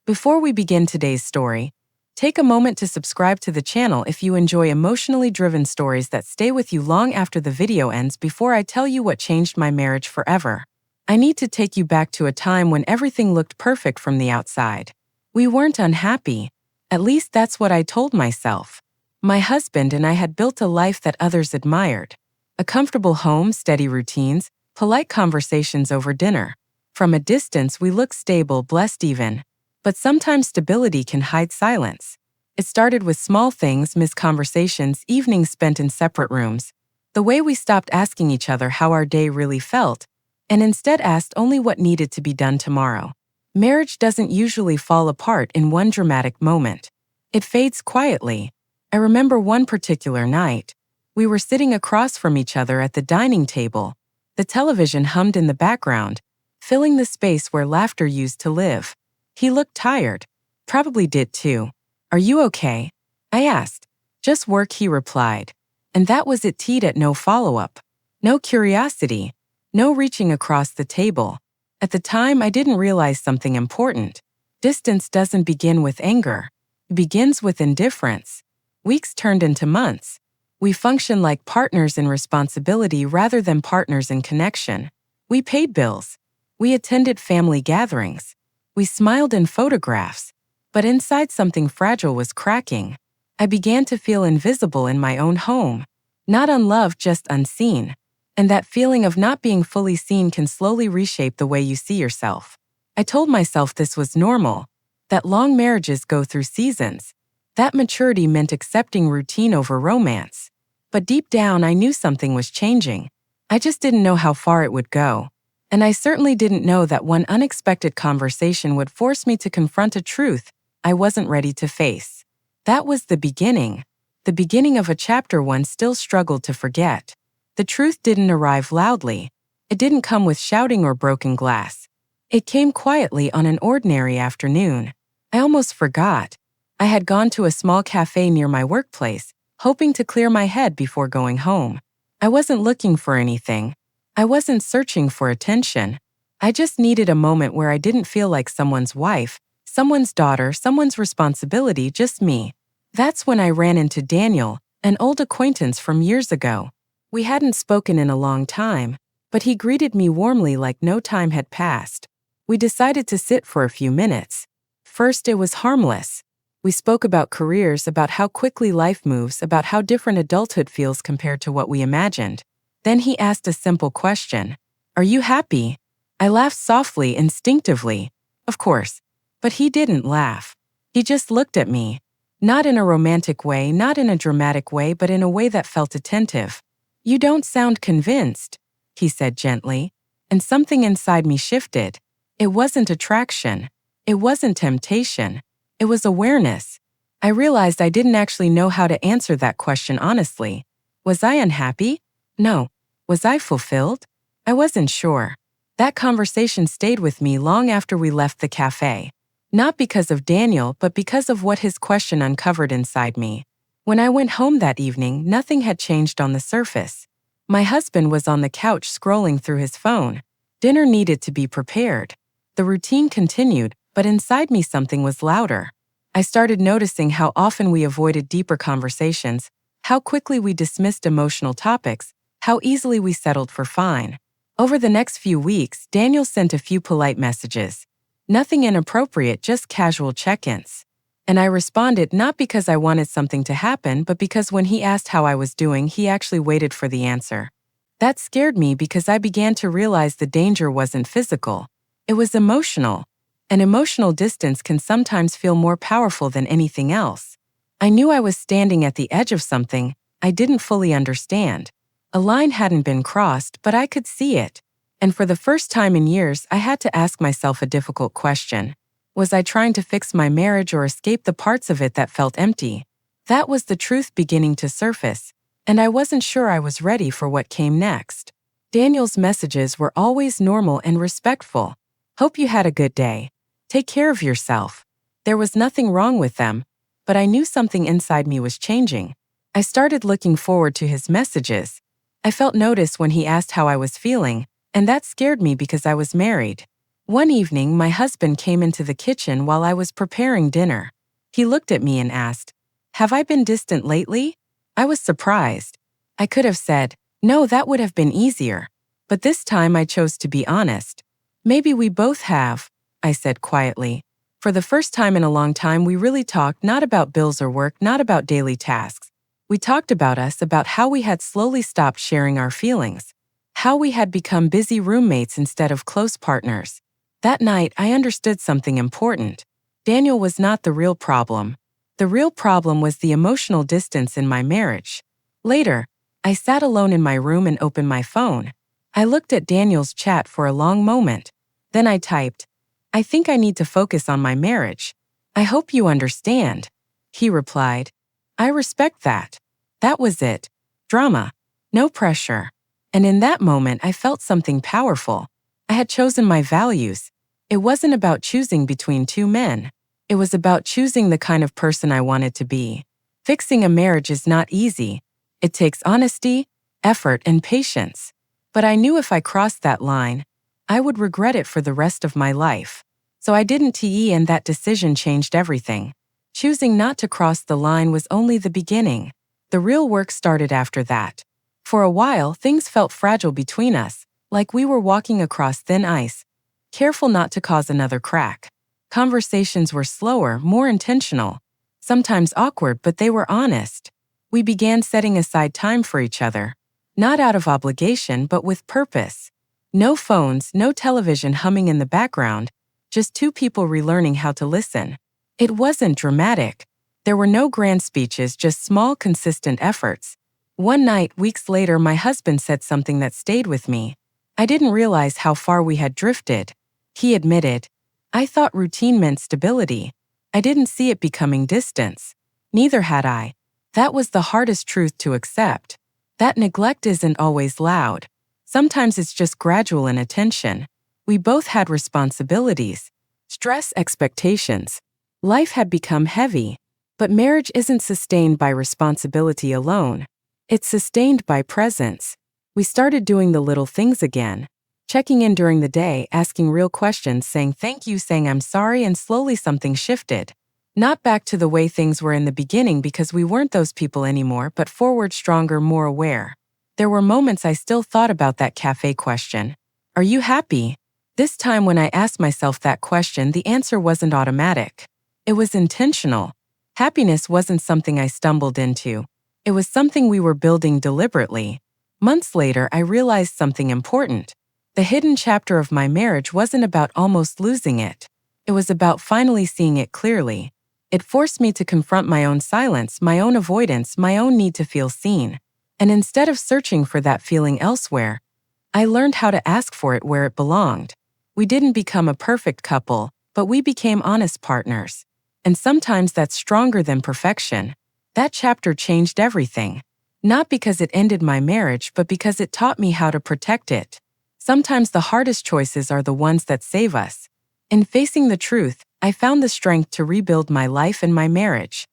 Before we begin today's story, take a moment to subscribe to the channel if you enjoy emotionally driven stories that stay with you long after the video ends. Before I tell you what changed my marriage forever, I need to take you back to a time when everything looked perfect from the outside. We weren't unhappy. At least that's what I told myself. My husband and I had built a life that others admired. A comfortable home, steady routines, polite conversations over dinner. From a distance, we looked stable, blessed even. But sometimes stability can hide silence. It started with small things, missed conversations, evenings spent in separate rooms, the way we stopped asking each other how our day really felt, and instead asked only what needed to be done tomorrow. Marriage doesn't usually fall apart in one dramatic moment. It fades quietly. I remember one particular night. We were sitting across from each other at the dining table. The television hummed in the background, filling the space where laughter used to live. He looked tired. Probably did too. "Are you okay?" I asked. "Just work," he replied. And that was it. Teed at no follow-up. No curiosity. No reaching across the table. At the time, I didn't realize something important. Distance doesn't begin with anger. It begins with indifference. Weeks turned into months. We functioned like partners in responsibility rather than partners in connection. We paid bills. We attended family gatherings. We smiled in photographs. But inside, something fragile was cracking. I began to feel invisible in my own home. Not unloved, just unseen. And that feeling of not being fully seen can slowly reshape the way you see yourself. I told myself this was normal, that long marriages go through seasons. That maturity meant accepting routine over romance. But deep down, I knew something was changing. I just didn't know how far it would go. And I certainly didn't know that one unexpected conversation would force me to confront a truth I wasn't ready to face. That was the beginning of a chapter one still struggled to forget. The truth didn't arrive loudly. It didn't come with shouting or broken glass. It came quietly on an ordinary afternoon. I almost forgot. I had gone to a small cafe near my workplace, hoping to clear my head before going home. I wasn't looking for anything. I wasn't searching for attention. I just needed a moment where I didn't feel like someone's wife, someone's daughter, someone's responsibility, just me. That's when I ran into Daniel, an old acquaintance from years ago. We hadn't spoken in a long time, but he greeted me warmly like no time had passed. We decided to sit for a few minutes. First, it was harmless. We spoke about careers, about how quickly life moves, about how different adulthood feels compared to what we imagined. Then he asked a simple question. "Are you happy?" I laughed softly, instinctively. Of course. But he didn't laugh. He just looked at me. Not in a romantic way, not in a dramatic way, but in a way that felt attentive. "You don't sound convinced," he said gently. And something inside me shifted. It wasn't attraction. It wasn't temptation. It was awareness. I realized I didn't actually know how to answer that question honestly. Was I unhappy? No. Was I fulfilled? I wasn't sure. That conversation stayed with me long after we left the cafe. Not because of Daniel, but because of what his question uncovered inside me. When I went home that evening, nothing had changed on the surface. My husband was on the couch scrolling through his phone. Dinner needed to be prepared. The routine continued, but inside me something was louder. I started noticing how often we avoided deeper conversations, how quickly we dismissed emotional topics, how easily we settled for fine. Over the next few weeks, Daniel sent a few polite messages. Nothing inappropriate, just casual check-ins. And I responded not because I wanted something to happen, but because when he asked how I was doing, he actually waited for the answer. That scared me because I began to realize the danger wasn't physical. It was emotional. And emotional distance can sometimes feel more powerful than anything else. I knew I was standing at the edge of something I didn't fully understand. A line hadn't been crossed, but I could see it. And for the first time in years, I had to ask myself a difficult question. Was I trying to fix my marriage or escape the parts of it that felt empty? That was the truth beginning to surface, and I wasn't sure I was ready for what came next. Daniel's messages were always normal and respectful. "Hope you had a good day. Take care of yourself." There was nothing wrong with them, but I knew something inside me was changing. I started looking forward to his messages. I felt noticed when he asked how I was feeling, and that scared me because I was married. One evening, my husband came into the kitchen while I was preparing dinner. He looked at me and asked, "Have I been distant lately?" I was surprised. I could have said, "No, that would have been easier." But this time I chose to be honest. "Maybe we both have," I said quietly. For the first time in a long time, we really talked not about bills or work, not about daily tasks. We talked about us, about how we had slowly stopped sharing our feelings, how we had become busy roommates instead of close partners. That night, I understood something important. Daniel was not the real problem. The real problem was the emotional distance in my marriage. Later, I sat alone in my room and opened my phone. I looked at Daniel's chat for a long moment. Then I typed, "I think I need to focus on my marriage. I hope you understand." He replied, "I respect that." That was it. Drama. No pressure. And in that moment, I felt something powerful. I had chosen my values. It wasn't about choosing between two men. It was about choosing the kind of person I wanted to be. Fixing a marriage is not easy. It takes honesty, effort, and patience. But I knew if I crossed that line, I would regret it for the rest of my life. So I didn't, and that decision changed everything. Choosing not to cross the line was only the beginning. The real work started after that. For a while, things felt fragile between us, like we were walking across thin ice, careful not to cause another crack. Conversations were slower, more intentional, sometimes awkward, but they were honest. We began setting aside time for each other, not out of obligation, but with purpose. No phones, no television humming in the background, just two people relearning how to listen. It wasn't dramatic. There were no grand speeches, just small, consistent efforts. One night, weeks later, my husband said something that stayed with me. I didn't realize how far we had drifted. He admitted, "I thought routine meant stability. I didn't see it becoming distance." Neither had I. That was the hardest truth to accept. That neglect isn't always loud. Sometimes it's just gradual inattention. We both had responsibilities, stress, expectations. Life had become heavy. But marriage isn't sustained by responsibility alone. It's sustained by presence. We started doing the little things again. Checking in during the day, asking real questions, saying thank you, saying I'm sorry, and slowly something shifted. Not back to the way things were in the beginning because we weren't those people anymore, but forward, stronger, more aware. There were moments I still thought about that cafe question. Are you happy? This time when I asked myself that question, the answer wasn't automatic. It was intentional. Happiness wasn't something I stumbled into. It was something we were building deliberately. Months later, I realized something important. The hidden chapter of my marriage wasn't about almost losing it. It was about finally seeing it clearly. It forced me to confront my own silence, my own avoidance, my own need to feel seen. And instead of searching for that feeling elsewhere, I learned how to ask for it where it belonged. We didn't become a perfect couple, but we became honest partners. And sometimes that's stronger than perfection. That chapter changed everything. Not because it ended my marriage, but because it taught me how to protect it. Sometimes the hardest choices are the ones that save us. In facing the truth, I found the strength to rebuild my life and my marriage.